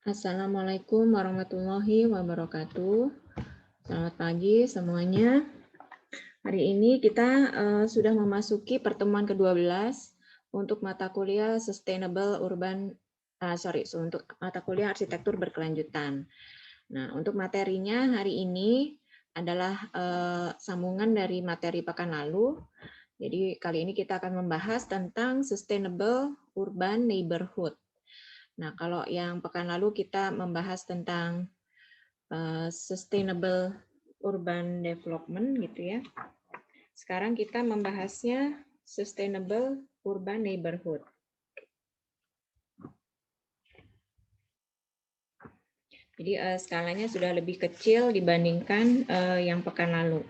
Assalamualaikum warahmatullahi wabarakatuh. Selamat pagi semuanya. Hari ini kita sudah memasuki pertemuan ke-12 untuk mata kuliah Sustainable Urban, untuk mata kuliah Arsitektur Berkelanjutan. Nah, untuk materinya hari ini adalah sambungan dari materi pekan lalu. Jadi kali ini kita akan membahas tentang Sustainable Urban Neighborhood. Nah, kalau yang pekan lalu kita membahas tentang sustainable urban development gitu ya. Sekarang kita membahasnya sustainable urban neighborhood. Jadi skalanya sudah lebih kecil dibandingkan yang pekan lalu.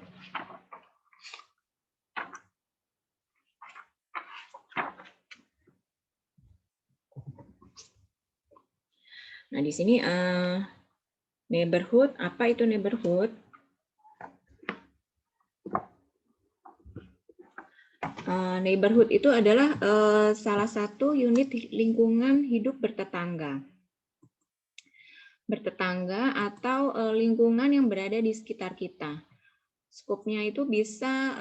Nah, di sini neighborhood, apa itu neighborhood? Neighborhood itu adalah salah satu unit lingkungan hidup bertetangga. Bertetangga atau lingkungan yang berada di sekitar kita. Skopnya itu bisa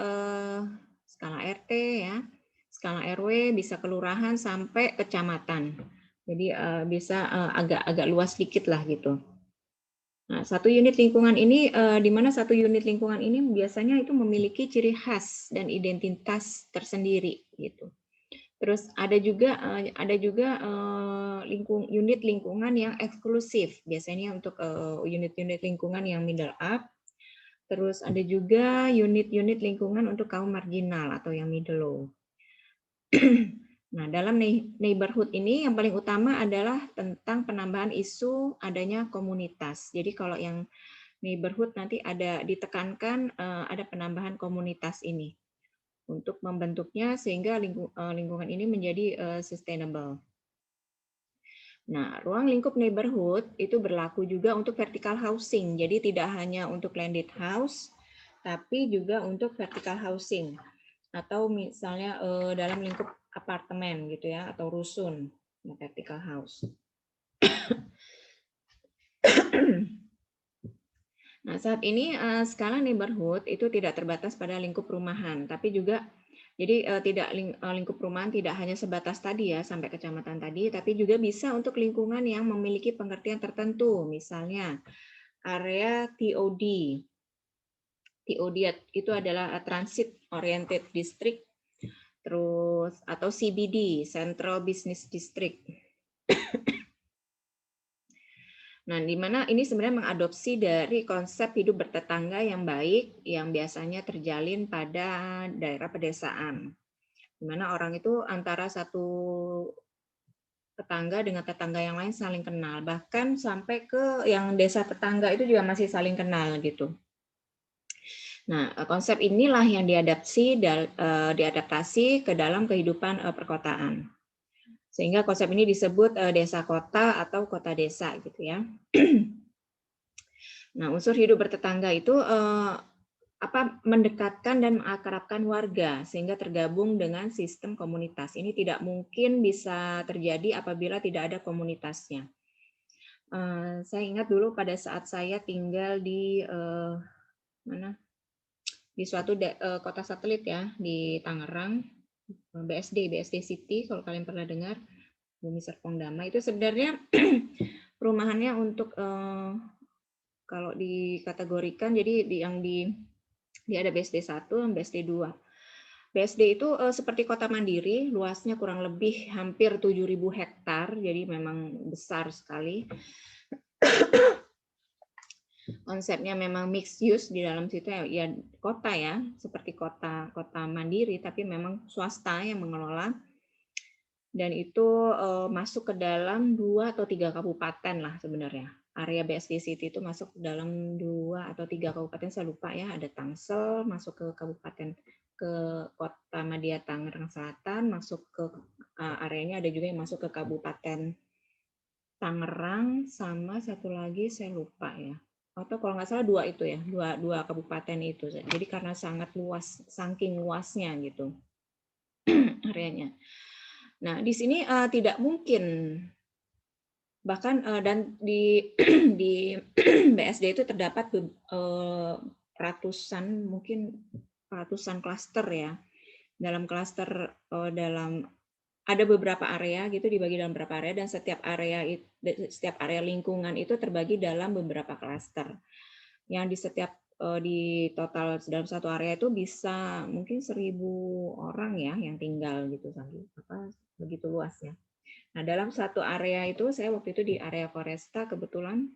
skala RT ya, skala RW, bisa kelurahan sampai kecamatan. Jadi bisa agak luas sedikit lah gitu. Nah, satu unit lingkungan ini, di mana satu unit lingkungan ini biasanya itu memiliki ciri khas dan identitas tersendiri gitu. Terus ada juga unit lingkungan yang eksklusif, biasanya untuk unit-unit lingkungan yang middle up. Terus ada juga unit-unit lingkungan untuk kaum marginal atau yang middle low. Nah, dalam neighborhood ini yang paling utama adalah tentang penambahan isu adanya komunitas. Jadi kalau yang neighborhood nanti ada ditekankan ada penambahan komunitas ini untuk membentuknya sehingga lingkungan ini menjadi sustainable. Nah, ruang lingkup neighborhood itu berlaku juga untuk vertical housing. Jadi tidak hanya untuk landed house, tapi juga untuk vertical housing. Atau misalnya dalam lingkup apartemen gitu ya, atau rusun, vertical house. Nah, saat ini skala neighborhood itu tidak terbatas pada lingkup perumahan, tapi juga jadi lingkup perumahan tidak hanya sebatas tadi ya sampai kecamatan tadi, tapi juga bisa untuk lingkungan yang memiliki pengertian tertentu, misalnya area TOD. TOD itu adalah Transit Oriented District, terus atau CBD, Central Business District. Nah, di mana ini sebenarnya mengadopsi dari konsep hidup bertetangga yang baik yang biasanya terjalin pada daerah pedesaan. Di mana orang itu antara satu tetangga dengan tetangga yang lain saling kenal, bahkan sampai ke yang desa tetangga itu juga masih saling kenal gitu. Nah, konsep inilah yang diadaptasi ke dalam kehidupan perkotaan. Sehingga konsep ini disebut desa kota atau kota desa gitu ya. Nah, unsur hidup bertetangga itu mendekatkan dan mengakrabkan warga sehingga tergabung dengan sistem komunitas. Ini tidak mungkin bisa terjadi apabila tidak ada komunitasnya. Saya ingat dulu pada saat saya tinggal di di suatu kota satelit ya di Tangerang, BSD City kalau kalian pernah dengar, Bumi Serpong Damai, itu sebenarnya perumahannya untuk kalau dikategorikan jadi ada BSD 1 dan BSD 2. BSD itu seperti kota mandiri, luasnya kurang lebih hampir 7.000 hektar, jadi memang besar sekali. Konsepnya memang mixed use di dalam situ ya kota ya, seperti kota mandiri, tapi memang swasta yang mengelola. Dan itu masuk ke dalam 2 atau 3 kabupaten lah sebenarnya. Area BSD City itu masuk dalam 2 atau 3 kabupaten, saya lupa ya. Ada Tangsel, masuk ke kabupaten ke Kota Madia Tangerang Selatan, masuk ke areanya ada juga yang masuk ke Kabupaten Tangerang, sama satu lagi saya lupa ya. Atau kalau nggak salah 2 itu ya, dua kabupaten itu. Jadi karena sangat luas, saking luasnya gitu areanya. Nah, di sini tidak mungkin Bahkan dan di di BSD itu terdapat ratusan klaster ya. Dalam klaster ada beberapa area gitu, dibagi dalam beberapa area, dan setiap area lingkungan itu terbagi dalam beberapa klaster. Yang di total dalam satu area itu bisa mungkin 1.000 orang ya yang tinggal gitu, begitu luasnya. Nah, dalam satu area itu, saya waktu itu di area Foresta, kebetulan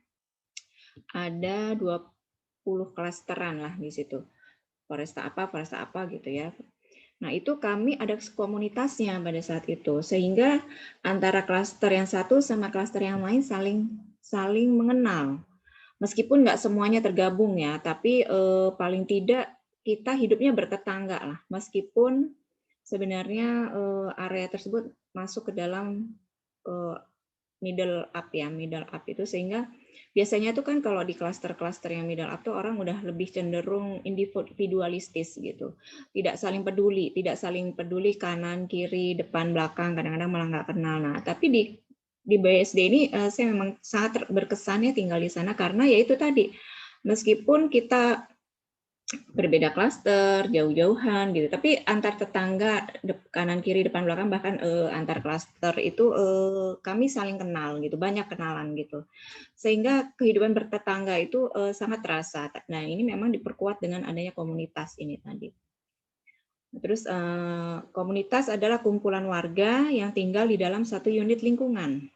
ada 20 klasteran lah di situ. Foresta apa gitu ya. Nah, itu kami ada komunitasnya pada saat itu, sehingga antara klaster yang satu sama klaster yang lain saling mengenal. Meskipun nggak semuanya tergabung ya, tapi paling tidak kita hidupnya bertetangga lah, meskipun sebenarnya area tersebut masuk ke dalam middle up itu, sehingga biasanya tuh kan kalau di klaster-klaster yang middle up tuh orang udah lebih cenderung individualistis gitu, tidak saling peduli kanan kiri depan belakang, kadang-kadang malah nggak kenal. Nah, tapi di BSD ini saya memang sangat berkesannya tinggal di sana, karena ya itu tadi, meskipun kita berbeda klaster, jauh-jauhan gitu, tapi antar tetangga kanan kiri depan belakang, bahkan antar klaster itu kami saling kenal gitu, banyak kenalan gitu, sehingga kehidupan bertetangga itu sangat terasa. Nah, ini memang diperkuat dengan adanya komunitas ini tadi. Terus komunitas adalah kumpulan warga yang tinggal di dalam satu unit lingkungan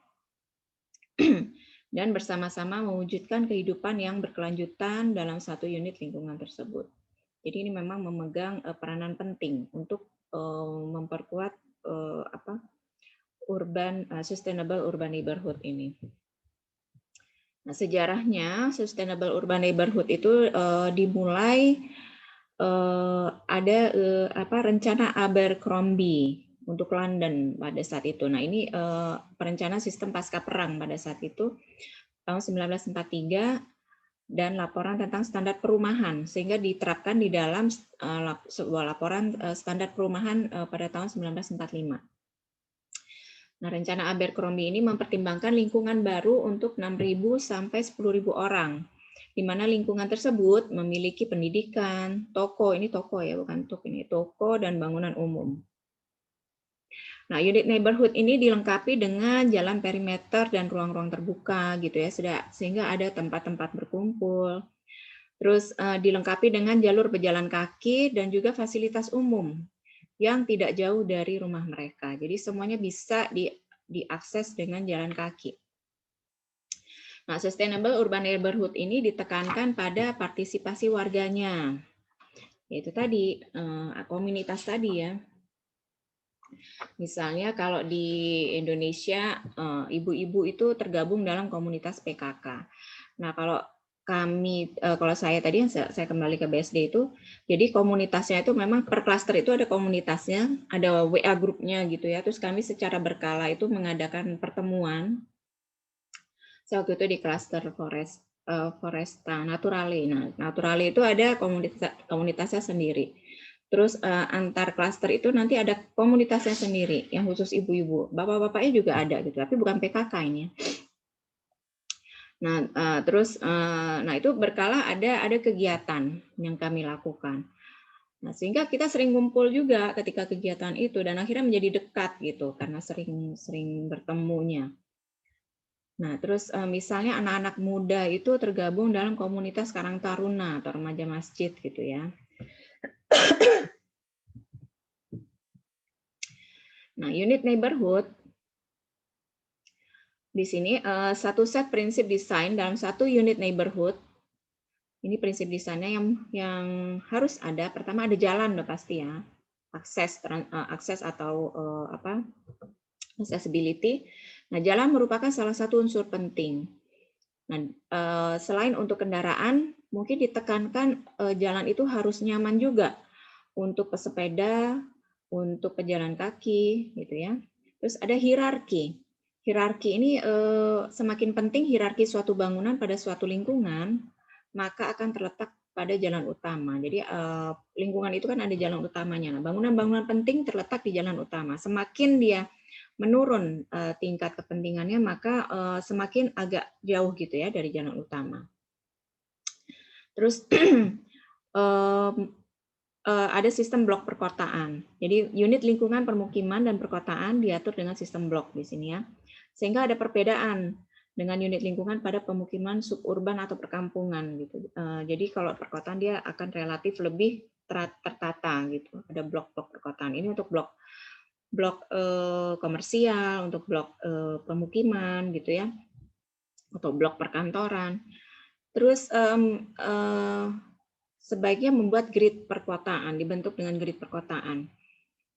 dan bersama-sama mewujudkan kehidupan yang berkelanjutan dalam satu unit lingkungan tersebut. Jadi ini memang memegang peranan penting untuk memperkuat sustainable urban neighborhood ini. Nah, sejarahnya sustainable urban neighborhood itu dimulai ada rencana Abercrombie untuk London pada saat itu. Nah, ini perencanaan sistem pasca perang pada saat itu tahun 1943. Dan laporan tentang standar perumahan, sehingga diterapkan di dalam sebuah laporan standar perumahan pada tahun 1945. Nah, rencana Abercrombie ini mempertimbangkan lingkungan baru untuk 6.000 sampai 10.000 orang, di mana lingkungan tersebut memiliki pendidikan, toko dan bangunan umum. Nah, unit neighborhood ini dilengkapi dengan jalan perimeter dan ruang-ruang terbuka gitu ya, sehingga ada tempat-tempat berkumpul. Terus dilengkapi dengan jalur pejalan kaki dan juga fasilitas umum yang tidak jauh dari rumah mereka. Jadi semuanya bisa diakses dengan jalan kaki. Nah, sustainable urban neighborhood ini ditekankan pada partisipasi warganya. Yaitu tadi komunitas tadi ya. Misalnya kalau di Indonesia ibu-ibu itu tergabung dalam komunitas PKK. Nah, kalau saya tadi yang saya kembali ke BSD itu, jadi komunitasnya itu memang per klaster itu ada komunitasnya, ada WA grupnya gitu ya. Terus kami secara berkala itu mengadakan pertemuan. Saya waktu itu di klaster Foresta Naturale. Nah, Naturale itu ada komunitasnya sendiri. Terus antar klaster itu nanti ada komunitasnya sendiri yang khusus ibu-ibu. Bapak-bapaknya juga ada gitu, tapi bukan PKK ini. Nah, itu berkala ada kegiatan yang kami lakukan. Nah, sehingga kita sering ngumpul juga ketika kegiatan itu, dan akhirnya menjadi dekat gitu karena sering bertemunya. Nah, terus misalnya anak-anak muda itu tergabung dalam komunitas Karang Taruna atau remaja masjid gitu ya. Nah, unit neighborhood di sini satu set prinsip desain dalam satu unit neighborhood. Ini prinsip desainnya yang harus ada. Pertama ada jalan udah pasti ya, akses atau accessibility. Nah, jalan merupakan salah satu unsur penting. Nah, selain untuk kendaraan, mungkin ditekankan jalan itu harus nyaman juga untuk pesepeda, untuk pejalan kaki, gitu ya. Terus ada hierarki. Hierarki ini semakin penting hierarki suatu bangunan pada suatu lingkungan, maka akan terletak pada jalan utama. Jadi lingkungan itu kan ada jalan utamanya. Nah, bangunan-bangunan penting terletak di jalan utama. Semakin dia menurun tingkat kepentingannya, maka semakin agak jauh gitu ya dari jalan utama. Terus ada sistem blok perkotaan. Jadi unit lingkungan permukiman dan perkotaan diatur dengan sistem blok di sini ya. Sehingga ada perbedaan dengan unit lingkungan pada pemukiman suburban atau perkampungan gitu. Jadi kalau perkotaan dia akan relatif lebih tertata gitu. Ada blok-blok perkotaan. Ini untuk blok komersial, untuk blok pemukiman gitu ya, atau blok perkantoran. Terus sebaiknya membuat grid perkotaan, dibentuk dengan grid perkotaan.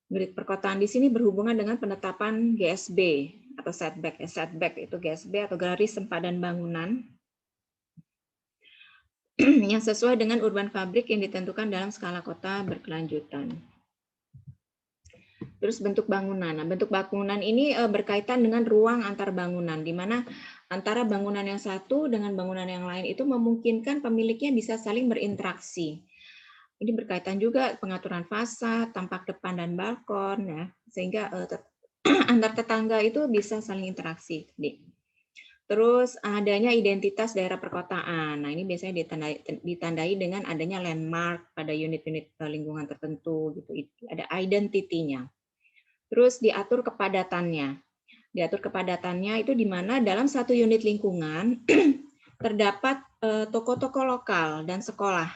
Grid perkotaan di sini berhubungan dengan penetapan GSB atau setback. Setback itu GSB atau garis sempadan bangunan yang sesuai dengan urban fabric yang ditentukan dalam skala kota berkelanjutan. Terus bentuk bangunan. Nah, bentuk bangunan ini berkaitan dengan ruang antar bangunan, di mana antara bangunan yang satu dengan bangunan yang lain itu memungkinkan pemiliknya bisa saling berinteraksi. Ini berkaitan juga pengaturan fasad, tampak depan dan balkon, ya, sehingga antar tetangga itu bisa saling interaksi. Terus adanya identitas daerah perkotaan. Nah, ini biasanya ditandai dengan adanya landmark pada unit-unit lingkungan tertentu, gitu. Ada identitinya. Terus diatur kepadatannya. Diatur kepadatannya itu di mana dalam satu unit lingkungan terdapat toko-toko lokal dan sekolah.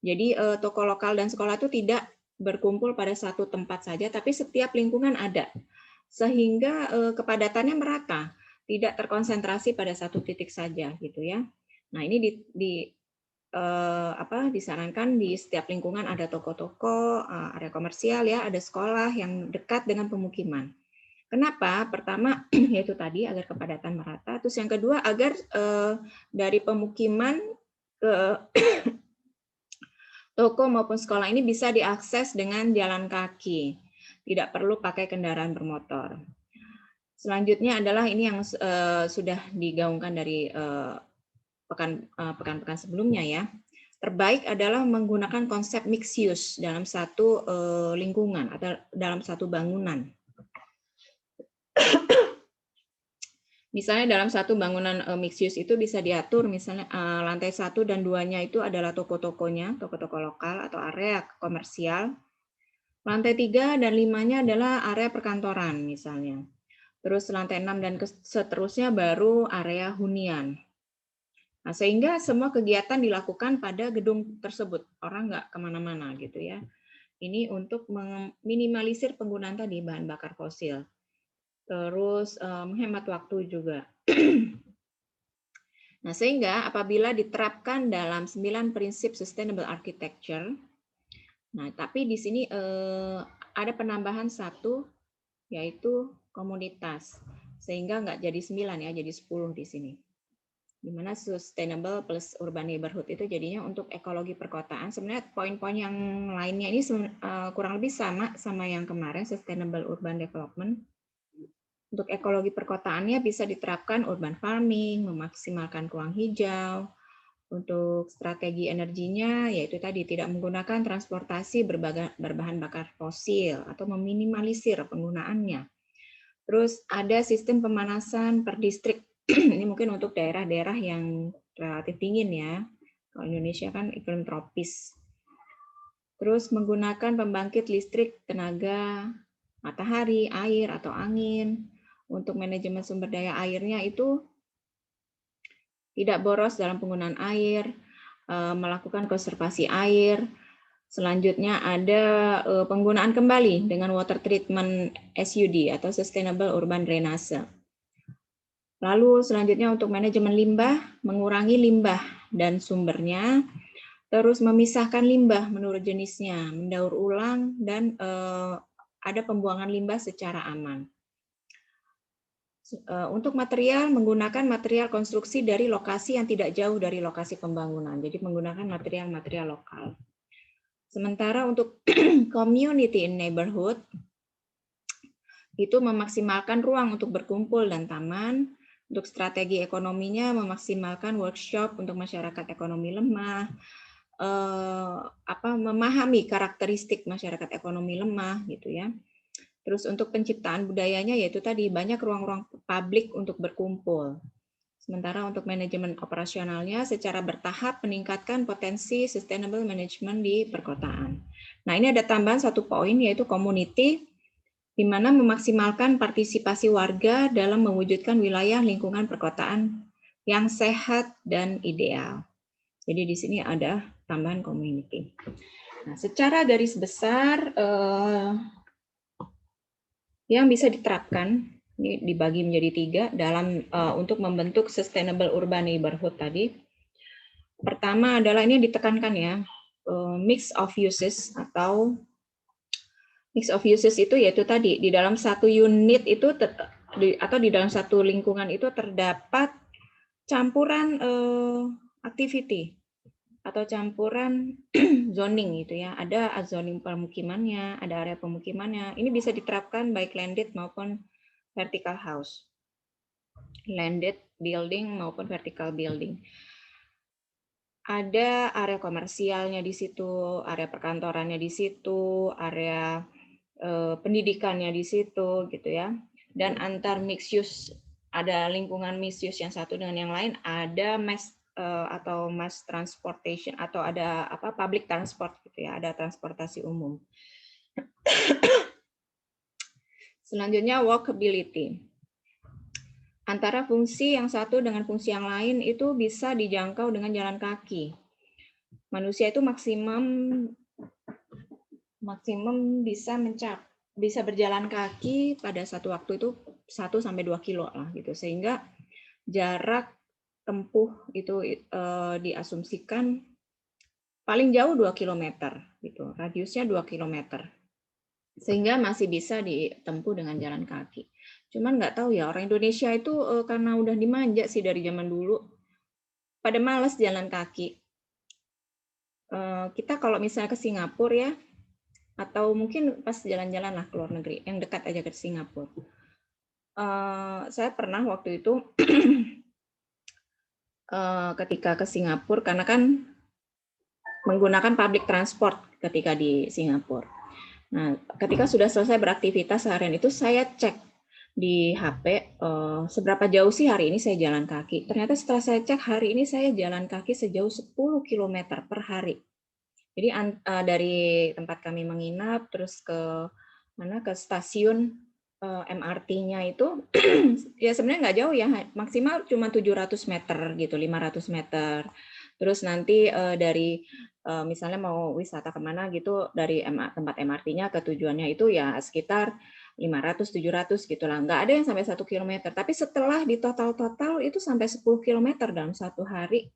Jadi toko lokal dan sekolah itu tidak berkumpul pada satu tempat saja, tapi setiap lingkungan ada. Sehingga kepadatannya merata, tidak terkonsentrasi pada satu titik saja gitu ya. Nah, ini disarankan di setiap lingkungan ada toko-toko, area komersial ya, ada sekolah yang dekat dengan pemukiman. Kenapa? Pertama yaitu tadi agar kepadatan merata. Terus yang kedua agar dari pemukiman ke toko maupun sekolah ini bisa diakses dengan jalan kaki, tidak perlu pakai kendaraan bermotor. Selanjutnya adalah ini yang sudah digaungkan dari pekan-pekan sebelumnya ya. Terbaik adalah menggunakan konsep mixed use dalam satu lingkungan atau dalam satu bangunan. Misalnya dalam satu bangunan mixed use itu bisa diatur misalnya lantai 1 dan 2-nya itu adalah toko-tokonya, toko-toko lokal atau area komersial. Lantai 3 dan 5-nya adalah area perkantoran misalnya. Terus lantai 6 dan seterusnya baru area hunian. Nah, sehingga semua kegiatan dilakukan pada gedung tersebut. Orang nggak kemana-mana gitu ya. Ini untuk meminimalisir penggunaan tadi bahan bakar fosil. Terus menghemat waktu juga. Nah, sehingga apabila diterapkan dalam 9 prinsip sustainable architecture, nah tapi di sini ada penambahan satu, yaitu komunitas. Sehingga nggak jadi 9 ya, jadi 10 di sini. Di mana sustainable plus urban neighborhood itu jadinya untuk ekologi perkotaan. Sebenarnya poin-poin yang lainnya ini kurang lebih sama yang kemarin, sustainable urban development. Untuk ekologi perkotaannya bisa diterapkan urban farming, memaksimalkan ruang hijau. Untuk strategi energinya, yaitu tadi tidak menggunakan transportasi berbahan bakar fosil atau meminimalisir penggunaannya. Terus ada sistem pemanasan per distrik. Ini mungkin untuk daerah-daerah yang relatif dingin ya. Kalau Indonesia kan iklim tropis. Terus menggunakan pembangkit listrik tenaga matahari, air, atau angin. Untuk manajemen sumber daya airnya itu tidak boros dalam penggunaan air, melakukan konservasi air. Selanjutnya ada penggunaan kembali dengan water treatment SUD atau Sustainable Urban Drainase. Lalu selanjutnya untuk manajemen limbah, mengurangi limbah dan sumbernya, terus memisahkan limbah menurut jenisnya, mendaur ulang, dan ada pembuangan limbah secara aman. Untuk material, menggunakan material konstruksi dari lokasi yang tidak jauh dari lokasi pembangunan. Jadi menggunakan material-material lokal. Sementara untuk community in neighborhood, itu memaksimalkan ruang untuk berkumpul dan taman. Untuk strategi ekonominya, memaksimalkan workshop untuk masyarakat ekonomi lemah, memahami karakteristik masyarakat ekonomi lemah, gitu ya. Terus untuk penciptaan budayanya yaitu tadi banyak ruang-ruang publik untuk berkumpul. Sementara untuk manajemen operasionalnya secara bertahap meningkatkan potensi sustainable management di perkotaan. Nah, ini ada tambahan satu poin yaitu community, di mana memaksimalkan partisipasi warga dalam mewujudkan wilayah lingkungan perkotaan yang sehat dan ideal. Jadi di sini ada tambahan community. Nah, secara garis besar yang bisa diterapkan ini dibagi menjadi 3 dalam untuk membentuk sustainable urban neighborhood tadi. Pertama adalah ini ditekankan ya, mix of uses atau mix of uses itu yaitu tadi di dalam satu unit itu atau di dalam satu lingkungan itu terdapat campuran activity atau campuran zoning gitu ya. Ada zoning pemukimannya, ada area pemukimannya. Ini bisa diterapkan baik landed maupun vertical house. Landed building maupun vertical building. Ada area komersialnya di situ, area perkantorannya di situ, area pendidikannya di situ gitu ya. Dan antar mixed use, ada lingkungan mixed use yang satu dengan yang lain, ada mass atau mass transportation atau ada apa public transport gitu ya, ada transportasi umum. Selanjutnya walkability. Antara fungsi yang satu dengan fungsi yang lain itu bisa dijangkau dengan jalan kaki. Manusia itu maksimum bisa berjalan kaki pada satu waktu itu 1 sampai 2 kilo lah gitu. Sehingga jarak tempuh itu diasumsikan paling jauh 2 km gitu. Radiusnya 2 km. Sehingga masih bisa ditempuh dengan jalan kaki. Cuman nggak tahu ya, orang Indonesia itu karena udah dimanja sih dari zaman dulu, pada malas jalan kaki. Kita kalau misalnya ke Singapura ya, atau mungkin pas jalan-jalan lah ke luar negeri, yang dekat aja ke Singapura. Saya pernah waktu itu ketika ke Singapura, karena kan menggunakan public transport ketika di Singapura. Nah, ketika sudah selesai beraktivitas seharian itu, saya cek di HP seberapa jauh sih hari ini saya jalan kaki. Ternyata setelah saya cek hari ini saya jalan kaki sejauh 10 km per hari. Jadi dari tempat kami menginap terus ke stasiun MRT-nya itu ya sebenarnya nggak jauh ya, maksimal cuma 700 meter gitu, 500 meter. Terus nanti dari misalnya mau wisata kemana gitu, dari tempat MRT-nya ke tujuannya itu ya sekitar 500-700 gitu lah. Nggak ada yang sampai 1 kilometer. Tapi setelah di total itu sampai 10 kilometer dalam satu hari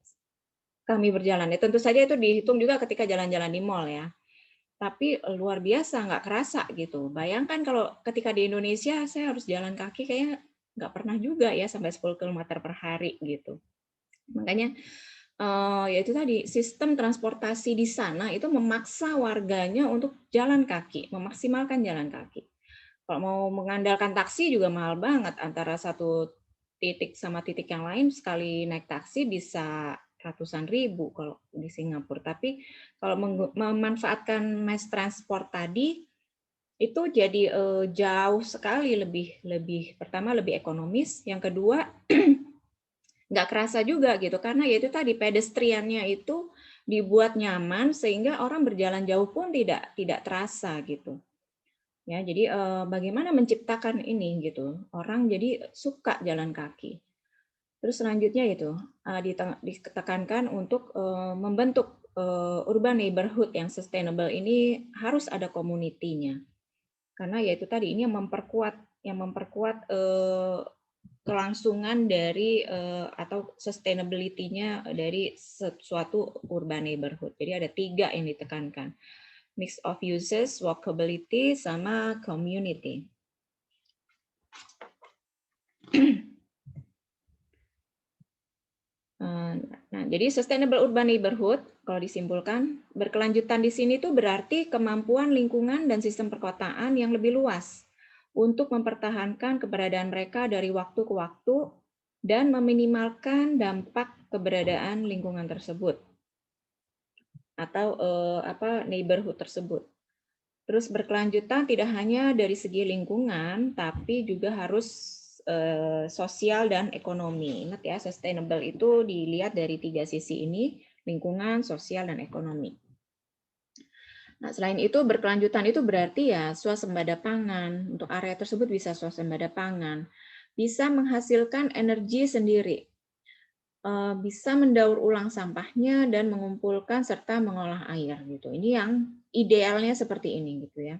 kami berjalan. Ya, tentu saja itu dihitung juga ketika jalan-jalan di mall ya. Tapi luar biasa, nggak kerasa gitu. Bayangkan kalau ketika di Indonesia saya harus jalan kaki, kayaknya nggak pernah juga ya sampai 10 km per hari gitu. Makanya ya itu tadi, sistem transportasi di sana itu memaksa warganya untuk jalan kaki, memaksimalkan jalan kaki. Kalau mau mengandalkan taksi juga mahal banget, antara satu titik sama titik yang lain sekali naik taksi bisa ratusan ribu kalau di Singapura. Tapi kalau memanfaatkan mass transport tadi itu jadi jauh sekali pertama lebih ekonomis, yang kedua nggak kerasa juga gitu karena ya itu tadi pedestriannya itu dibuat nyaman sehingga orang berjalan jauh pun tidak terasa gitu. Ya, jadi bagaimana menciptakan ini gitu. Orang jadi suka jalan kaki. Terus selanjutnya itu ditekankan untuk membentuk urban neighborhood yang sustainable ini harus ada community-nya. Karena yaitu tadi ini yang memperkuat kelangsungan dari atau sustainability-nya dari suatu urban neighborhood. Jadi ada 3 yang ditekankan. Mix of uses, walkability, sama community. Nah, jadi sustainable urban neighborhood, kalau disimpulkan, berkelanjutan di sini tuh berarti kemampuan lingkungan dan sistem perkotaan yang lebih luas untuk mempertahankan keberadaan mereka dari waktu ke waktu dan meminimalkan dampak keberadaan lingkungan tersebut atau neighborhood tersebut. Terus berkelanjutan tidak hanya dari segi lingkungan, tapi juga harus sosial dan ekonomi. Ingat ya, sustainable itu dilihat dari 3 sisi ini, lingkungan, sosial, dan ekonomi. Nah, selain itu berkelanjutan itu berarti ya swasembada pangan. Untuk area tersebut bisa swasembada pangan. Bisa menghasilkan energi sendiri. Bisa mendaur ulang sampahnya dan mengumpulkan serta mengolah air gitu. Ini yang idealnya seperti ini gitu ya.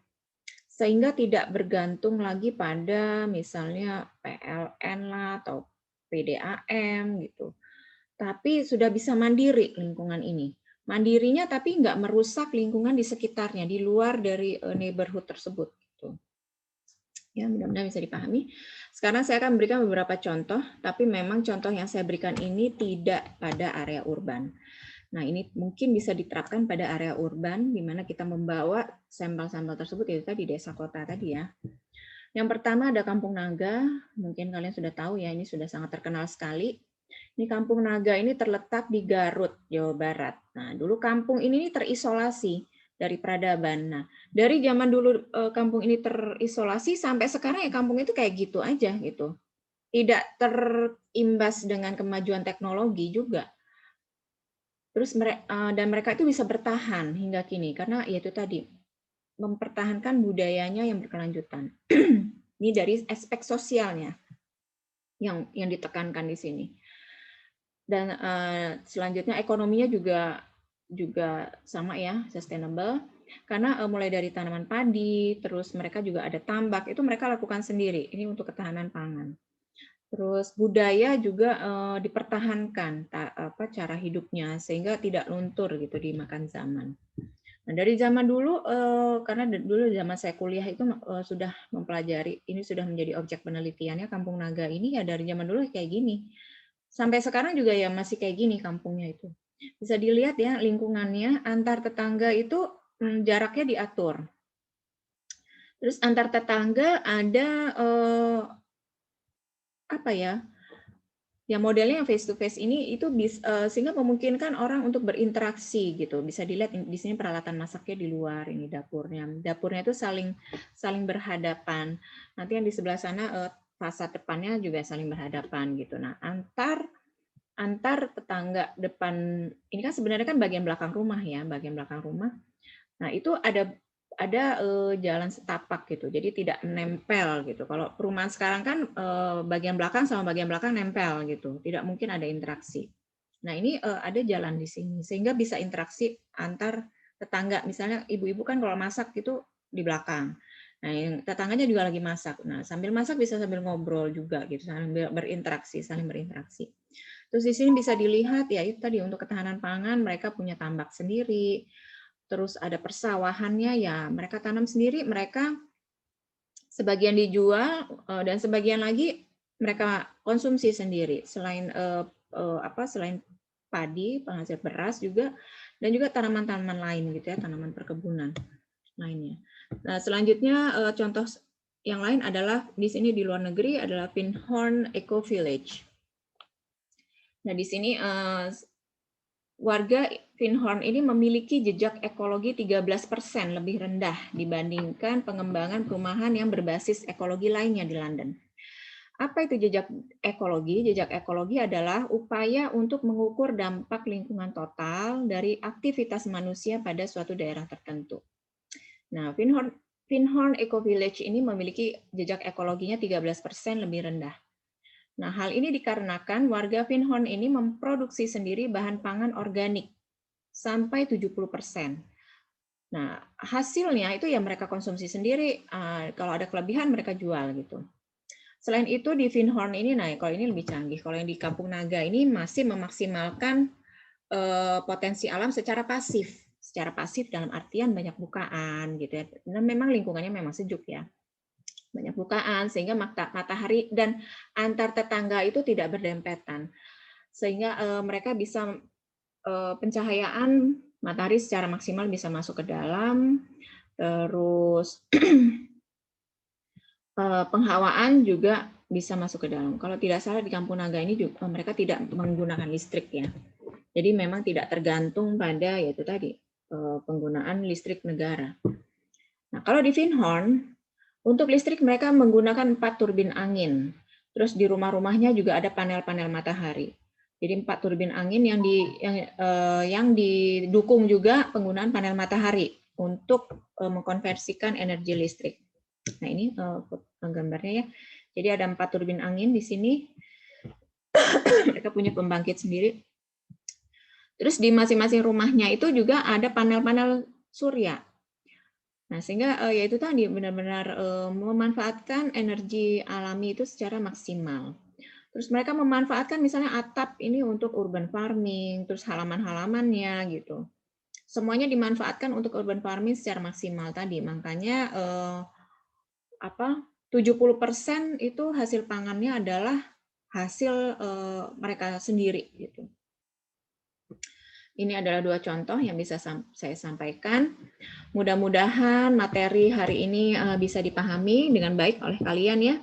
Sehingga tidak bergantung lagi pada misalnya PLN lah atau PDAM gitu. Tapi sudah bisa mandiri lingkungan ini. Mandirinya tapi nggak merusak lingkungan di sekitarnya, di luar dari neighborhood tersebut. Gitu. Ya, mudah-mudahan bisa dipahami. Sekarang saya akan memberikan beberapa contoh, tapi memang contoh yang saya berikan ini tidak pada area urban. Nah, ini mungkin bisa diterapkan pada area urban, di mana kita membawa sampel-sampel tersebut, yaitu tadi desa kota tadi ya. Yang pertama ada Kampung Naga, mungkin kalian sudah tahu ya, ini sudah sangat terkenal sekali. Ini Kampung Naga ini terletak di Garut, Jawa Barat. Nah, dulu kampung ini terisolasi dari peradaban. Nah, dari zaman dulu kampung ini terisolasi sampai sekarang ya kampung itu kayak gitu aja gitu. Tidak terimbas dengan kemajuan teknologi juga. Terus dan mereka itu bisa bertahan hingga kini karena yaitu tadi mempertahankan budayanya yang berkelanjutan. Ini dari aspek sosialnya yang ditekankan di sini. Dan selanjutnya ekonominya juga sama ya, sustainable. Karena mulai dari tanaman padi, terus mereka juga ada tambak, itu mereka lakukan sendiri. Ini untuk ketahanan pangan. Terus budaya juga dipertahankan cara hidupnya sehingga tidak luntur gitu dimakan zaman. Nah, dari zaman dulu karena dulu zaman saya kuliah itu sudah mempelajari, ini sudah menjadi objek penelitiannya Kampung Naga ini ya dari zaman dulu kayak gini. Sampai sekarang juga ya masih kayak gini kampungnya itu. Bisa dilihat ya lingkungannya antar tetangga itu jaraknya diatur. Terus antar tetangga ada apa ya? Ya modelnya yang face to face ini itu sehingga memungkinkan orang untuk berinteraksi gitu. Bisa dilihat di sini peralatan masaknya di luar, ini dapurnya. Dapurnya itu saling berhadapan. Nanti yang di sebelah sana fasad depannya juga saling berhadapan gitu. Nah, antar tetangga depan ini kan sebenarnya kan bagian belakang rumah ya, bagian belakang rumah. Nah, itu ada jalan setapak gitu, jadi tidak menempel gitu. Kalau perumahan sekarang kan bagian belakang sama bagian belakang nempel gitu, tidak mungkin ada interaksi. Nah ini ada jalan di sini, sehingga bisa interaksi antar tetangga. Misalnya ibu-ibu kan kalau masak itu di belakang. Nah yang tetangganya juga lagi masak. Nah sambil masak bisa sambil ngobrol juga gitu, sambil berinteraksi, saling berinteraksi. Terus di sini bisa dilihat ya itu tadi untuk ketahanan pangan mereka punya tambak sendiri. Terus ada persawahannya ya mereka tanam sendiri, mereka sebagian dijual dan sebagian lagi mereka konsumsi sendiri. Selain selain padi, penghasil beras juga dan juga tanaman-tanaman lain gitu ya, tanaman perkebunan lainnya. Nah, selanjutnya contoh yang lain adalah di sini di luar negeri adalah Pinhorn Eco Village. Nah, di sini warga Pinhorn ini memiliki jejak ekologi 13% lebih rendah dibandingkan pengembangan perumahan yang berbasis ekologi lainnya di London. Apa itu jejak ekologi? Jejak ekologi adalah upaya untuk mengukur dampak lingkungan total dari aktivitas manusia pada suatu daerah tertentu. Nah, Pinhorn Eco Village ini memiliki jejak ekologinya 13% lebih rendah. Nah, hal ini dikarenakan warga Pinhorn ini memproduksi sendiri bahan pangan organik sampai 70%. Nah, hasilnya itu ya mereka konsumsi sendiri, kalau ada kelebihan mereka jual gitu. Selain itu di Pinhorn ini, nah kalau ini lebih canggih. Kalau yang di Kampung Naga ini masih memaksimalkan potensi alam secara pasif. Secara pasif dalam artian banyak bukaan gitu ya. Dan memang lingkungannya memang sejuk ya. Banyak bukaan sehingga matahari dan antar tetangga itu tidak berdempetan sehingga mereka bisa pencahayaan matahari secara maksimal bisa masuk ke dalam, terus penghawaan juga bisa masuk ke dalam. Kalau tidak salah di Kampung Naga ini juga, mereka tidak menggunakan listrik ya, jadi memang tidak tergantung pada yaitu tadi penggunaan listrik negara. Nah, kalau di Vinhorn, untuk listrik mereka menggunakan 4 turbin angin. Terus di rumah-rumahnya juga ada panel-panel matahari. Jadi 4 turbin angin yang didukung juga penggunaan panel matahari untuk mengkonversikan energi listrik. Nah ini gambarnya ya. Jadi ada 4 turbin angin di sini. Mereka punya pembangkit sendiri. Terus di masing-masing rumahnya itu juga ada panel-panel surya. Nah, sehingga ya itu tadi benar-benar memanfaatkan energi alami itu secara maksimal. Terus mereka memanfaatkan misalnya atap ini untuk urban farming, terus halaman-halamannya gitu. Semuanya dimanfaatkan untuk urban farming secara maksimal tadi. Makanya 70% itu hasil pangannya adalah hasil mereka sendiri gitu. Ini adalah 2 contoh yang bisa saya sampaikan. Mudah-mudahan materi hari ini bisa dipahami dengan baik oleh kalian ya.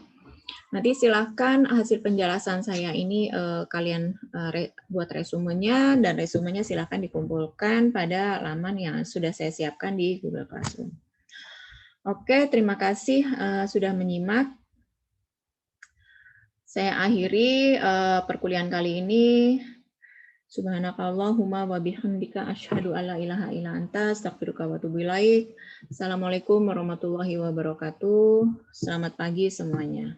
Nanti silakan hasil penjelasan saya ini kalian buat resumenya, dan resumenya silakan dikumpulkan pada laman yang sudah saya siapkan di Google Classroom. Oke, terima kasih sudah menyimak. Saya akhiri perkuliahan kali ini. Subhanakallahumma wa bihamdika asyhadu alla ilaha illa anta astaghfiruka wa atubu ilaik. Assalamualaikum warahmatullahi wabarakatuh. Selamat pagi semuanya.